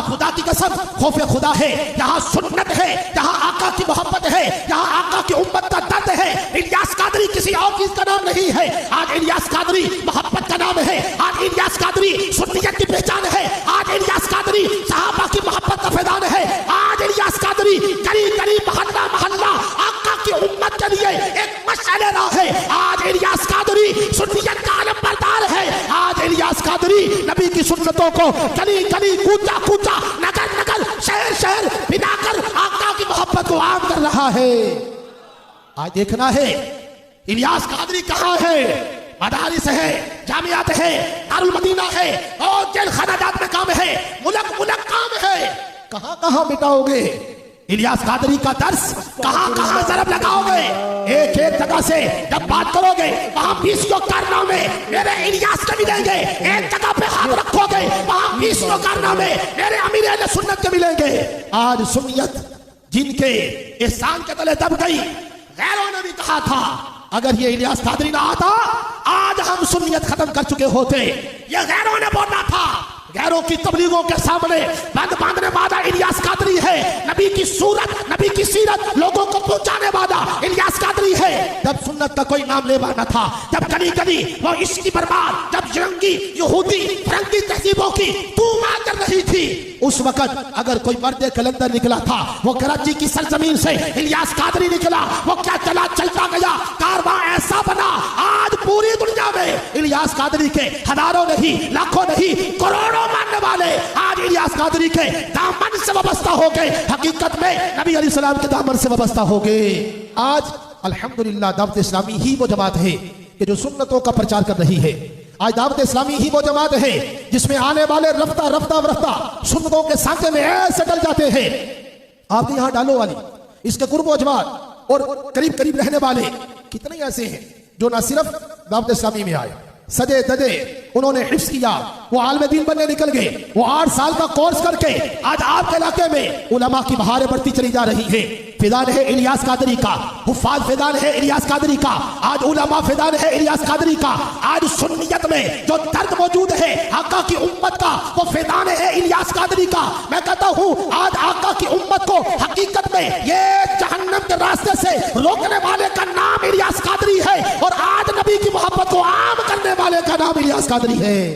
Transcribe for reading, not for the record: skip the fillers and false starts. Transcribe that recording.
خدا کی قسم خوف خدا ہے، یہاں سنت ہے، یہاں آقا کی محبت ہے، یہاں آقا کی امت کا درد ہے۔ الیاس قادری کسی اور چیز کا نام نہیں ہے، آج الیاس قادری محبت کا نام ہے، آج الیاس قادری سنیت کی پہچان ہے، آج الیاس قادری صحابہ کی محبت کا فیضان ہے، آج الیاس قادری گلی گلی محلہ محلہ آقا کی امت کے لیے ایک مشعل راہ ہے، آج الیاس قادری سنیت کا علم بردار ہے، آج الیاس قادری نبی کی سنتوں کو گلی گلی کوچا کوچا نگر نگر شہر شہر بنا کر آقا کی محبت کو عام کر رہا ہے۔ آج دیکھنا ہے الیاس قادری کہاں ہے، مدارس ہے، جامعات ہے، دارالمدینہ ہے، اور جیل خانجات میں کام ہے، ملک ملک کام ہے، کہاں کہاں مٹاؤ گے الیاس قادری کا درس، کہاں کہاں ضرب لگاؤ گے؟ ایک ایک جگہ سے جب بات کرو گے وہاں 20 کارنامے میرے الیاس کے ملیں گے، ایک جگہ پہ ہاتھ رکھو گے وہاں 20 کارنامے میرے امیر اہل سنت کے ملیں گے۔ آج سنیت جن کے احسان کے تلے دب گئی، غیروں نے بھی کہا تھا اگر یہ الیاس قادری نہ آتا آج ہم سنیت ختم کر چکے ہوتے، یہ غیروں نے بولا تھا۔ غیروں کی تبلیغوں کے سامنے بند باندھنے والا الیاس قادری ہے، نبی کی صورت نبی کی سیرت لوگوں کو پہنچانے والا الیاس قادری ہے۔ جب سنت کا کوئی نام لیوا نہ تھا، جب گلی گلی وہ عشق کی برباد، جب جنگی یہودی فرنگی تہذیبوں کی توما کر رہی تھی، اس وقت اگر کوئی مرد کلندر نکلا تھا وہ کراچی کی سرزمین سے الیاس قادری نکلا، وہ کیا چلا چلتا گیا، کارواں ایسا بنا آج پوری دنیا میں الیاس قادری کے ہزاروں نہیں لاکھوں نہیں کروڑوں ماننے والے آج الیاس قادری کے دامن سے وابستہ ہو گئے، حقیقت میں نبی علیہ السلام کے دامن سے وابستہ ہو گئے۔ آج الحمدللہ دعوت اسلامی ہی وہ جماعت ہے کہ جو سنتوں کا پرچار کر رہی ہے، آج دعوت اسلامی ہی وہ جماعت ہے جس میں آنے والے رفتہ رفتہ رفتہ سنتوں کے سانچے میں ایسے ڈل جاتے ہیں۔ آپ کے یہاں ڈالو والی اس کے قرب و اجوار اور قریب قریب رہنے والے کتنے ایسے ہیں جو نہ صرف دعوت اسلامی میں آئے، سجے دجے انہوں نے حفظ کیا، وہ عالم دین بننے نکل گئے، وہ 8 سال کا کورس کر کے آج آپ کے علاقے میں علماء کی بہاریں بڑھتی چلی جا رہی ہیں۔ فیضان ہے الیاس قادری کا، حفاظ فیضان ہے الیاس قادری کا، آج علماء فیضان ہے الیاس قادری کا، آج سنیت میں جو درد موجود ہے آقا کی امت کا وہ فیضان ہے الیاس قادری کا۔ میں کہتا ہوں آج آقا کی امت کو حقیقت میں یہ جہنم کے راستے سے روکنے والے کا نام الیاس قادری ہے، اور آج نبی کی محبت کو عام کرنے والے کا نام الیاس قادری ہے۔